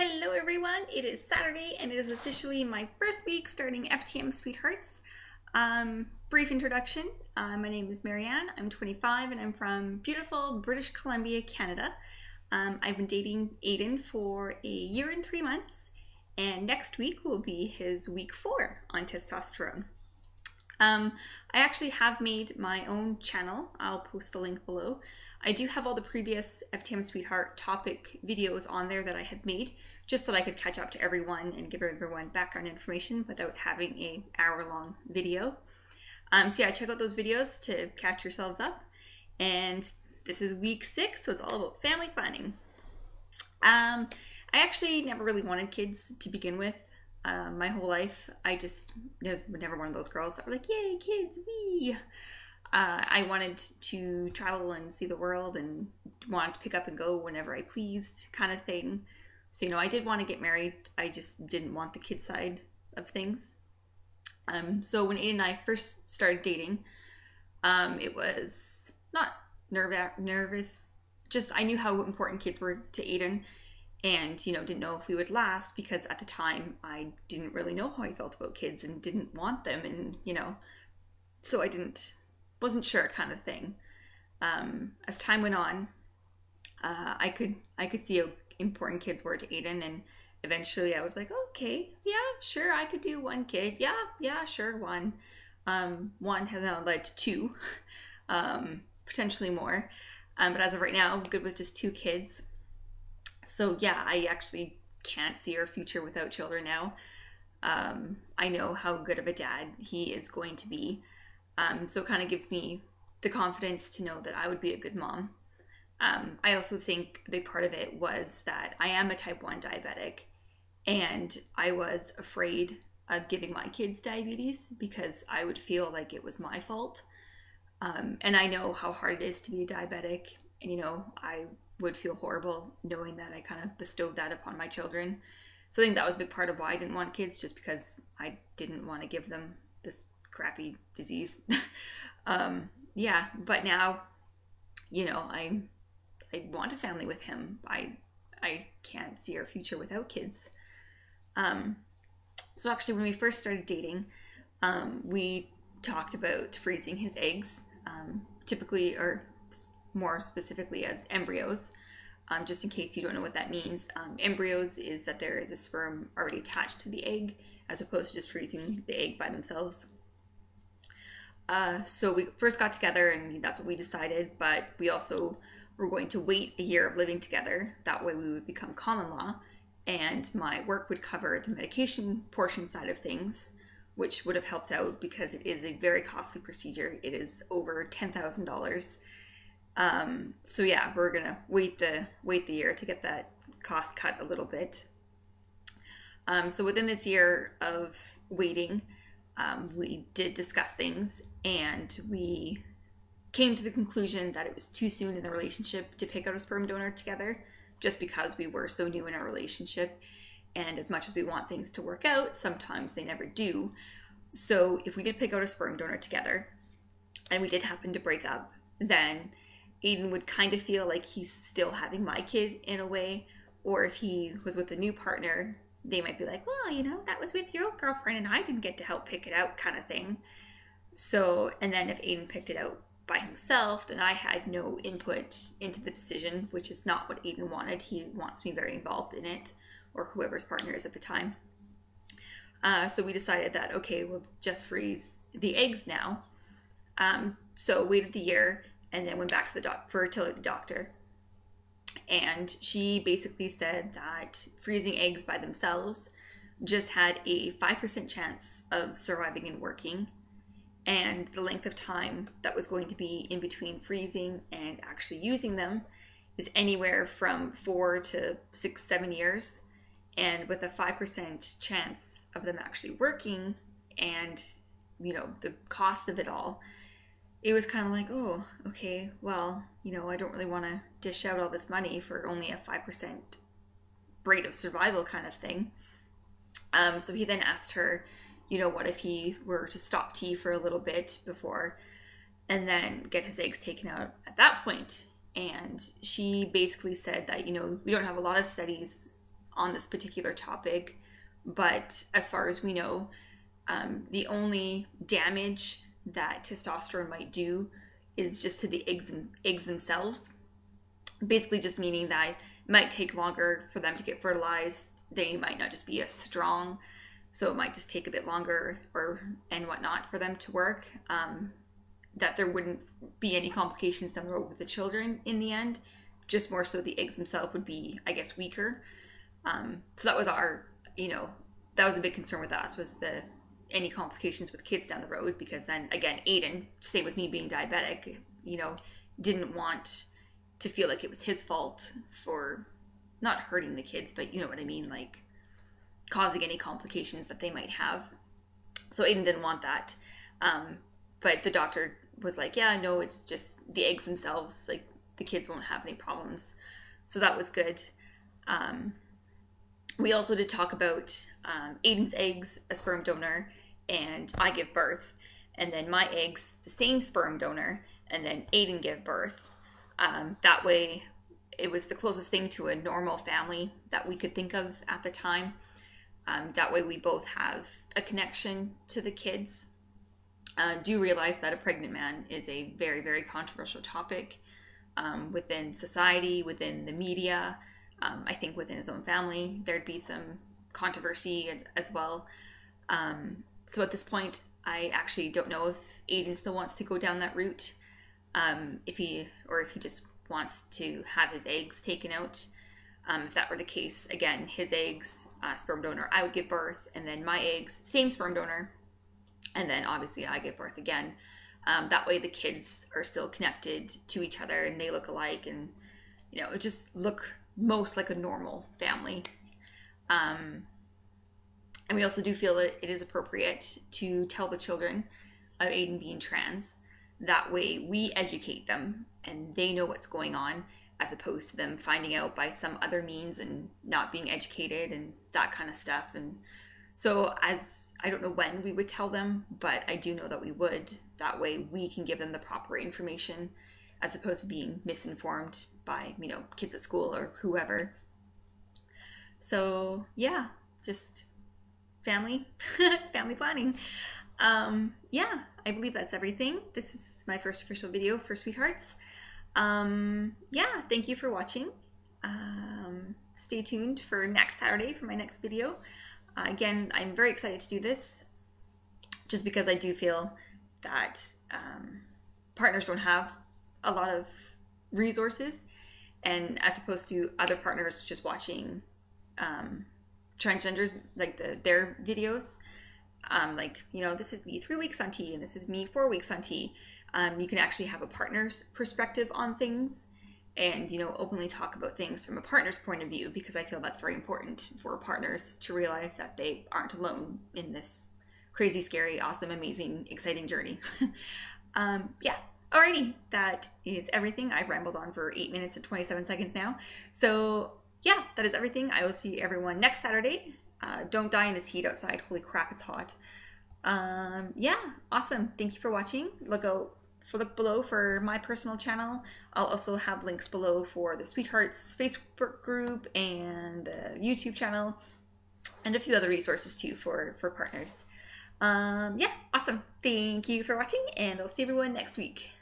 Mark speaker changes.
Speaker 1: Hello everyone, it is Saturday and it is officially my first week starting FTMSweethearts. Brief introduction, my name is Marianne, I'm 25 and I'm from beautiful British Columbia, Canada. I've been dating Aiden for a year and 3 months and next week will be his week 4 on testosterone. I actually have made my own channel. I'll post the link below. I do have all the previous FTM Sweetheart topic videos on there that I had made, just so that I could catch up to everyone and give everyone background information without having an hour-long video. So yeah, check out those videos to catch yourselves up. And this is week 6, so it's all about family planning. I actually never really wanted kids to begin with. My whole life, I was never one of those girls that were like, yay, kids, wee! I wanted to travel and see the world and wanted to pick up and go whenever I pleased kind of thing. So, I did want to get married. I just didn't want the kid side of things. So when Aiden and I first started dating, it was not nervous, just I knew how important kids were to Aiden. And, didn't know if we would last because at the time I didn't really know how I felt about kids and didn't want them. And, so I wasn't sure kind of thing. As time went on, I could see how important kids were to Aiden. And eventually I was like, okay, yeah, sure. I could do 1 kid. Yeah, sure. 1. 1 has now led to 2, potentially more. But as of right now, I'm good with just 2 kids. So yeah, I actually can't see our future without children now. I know how good of a dad he is going to be. So it kind of gives me the confidence to know that I would be a good mom. I also think a big part of it was that I am a type 1 diabetic and I was afraid of giving my kids diabetes because I would feel like it was my fault. And I know how hard it is to be a diabetic and, I would feel horrible knowing that I kind of bestowed that upon my children. So I think that was a big part of why I didn't want kids, just because I didn't want to give them this crappy disease. Yeah, but now, I want a family with him. I can't see our future without kids. So actually when we first started dating, we talked about freezing his eggs, typically, or more specifically as embryos, just in case you don't know what that means. Embryos is that there is a sperm already attached to the egg as opposed to just freezing the egg by themselves. So we first got together and that's what we decided, but we also were going to wait a year of living together. That way we would become common law and my work would cover the medication portion side of things, which would have helped out because it is a very costly procedure. It is over $10,000. So yeah, we're gonna wait the year to get that cost cut a little bit. So within this year of waiting, we did discuss things and we came to the conclusion that it was too soon in the relationship to pick out a sperm donor together, just because we were so new in our relationship. And as much as we want things to work out, sometimes they never do. So if we did pick out a sperm donor together and we did happen to break up, then Aiden would kind of feel like he's still having my kid in a way, or if he was with a new partner, they might be like, well, that was with your old girlfriend and I didn't get to help pick it out kind of thing. So, and then if Aiden picked it out by himself, then I had no input into the decision, which is not what Aiden wanted. He wants me very involved in it, or whoever's partner is at the time. So we decided that, okay, we'll just freeze the eggs now. So waited the year and then went back to the fertility doctor. And she basically said that freezing eggs by themselves just had a 5% chance of surviving and working. And the length of time that was going to be in between freezing and actually using them is anywhere from 4 to 6, 7 years. And with a 5% chance of them actually working and, the cost of it all, it was kind of like, oh, okay, well, I don't really want to dish out all this money for only a 5% rate of survival kind of thing. So he then asked her, what if he were to stop tea for a little bit before and then get his eggs taken out at that point? And she basically said that, we don't have a lot of studies on this particular topic, but as far as we know, the only damage that testosterone might do is just to the eggs themselves. Basically just meaning that it might take longer for them to get fertilized. They might not just be as strong, so it might just take a bit longer and whatnot for them to work. That there wouldn't be any complications down the road with the children in the end. Just more so the eggs themselves would be, I guess, weaker. So that was our, that was a big concern with us, was any complications with kids down the road, because then again, Aiden, same with me being diabetic, didn't want to feel like it was his fault for not hurting the kids, but you know what I mean, like causing any complications that they might have. So Aiden didn't want that. But the doctor was like, yeah, no, it's just the eggs themselves, like the kids won't have any problems. So that was good. We also did talk about Aiden's eggs, a sperm donor, and I give birth. And then my eggs, the same sperm donor, and then Aiden give birth. That way, it was the closest thing to a normal family that we could think of at the time. That way we both have a connection to the kids. Do realize that a pregnant man is a very, very controversial topic within society, within the media. I think within his own family, there'd be some controversy as well. So at this point, I actually don't know if Aiden still wants to go down that route. If he just wants to have his eggs taken out. If that were the case, again, his eggs, sperm donor, I would give birth, and then my eggs, same sperm donor, and then obviously I give birth again. That way the kids are still connected to each other and they look alike, and it just look most like a normal family. And we also do feel that it is appropriate to tell the children of Aiden being trans. That way we educate them and they know what's going on, as opposed to them finding out by some other means and not being educated and that kind of stuff. And so I don't know when we would tell them, but I do know that we would. That way we can give them the proper information, as opposed to being misinformed by, kids at school or whoever. So yeah, just family planning. Yeah, I believe that's everything. This is my first official video for Sweethearts. Yeah, thank you for watching. Stay tuned for next Saturday for my next video. Again, I'm very excited to do this, just because I do feel that partners don't have a lot of resources, and as opposed to other partners just watching transgenders, like their videos, like, this is me 3 weeks on T and this is me 4 weeks on T. You can actually have a partner's perspective on things and, openly talk about things from a partner's point of view, because I feel that's very important for partners to realize that they aren't alone in this crazy, scary, awesome, amazing, exciting journey. Yeah. Alrighty, that is everything. I've rambled on for 8 minutes and 27 seconds now. So yeah, that is everything. I will see everyone next Saturday. Don't die in this heat outside. Holy crap, it's hot. Yeah, awesome. Thank you for watching. Look below for my personal channel. I'll also have links below for the Sweethearts Facebook group and the YouTube channel, and a few other resources too for partners. Yeah, awesome. Thank you for watching, and I'll see everyone next week.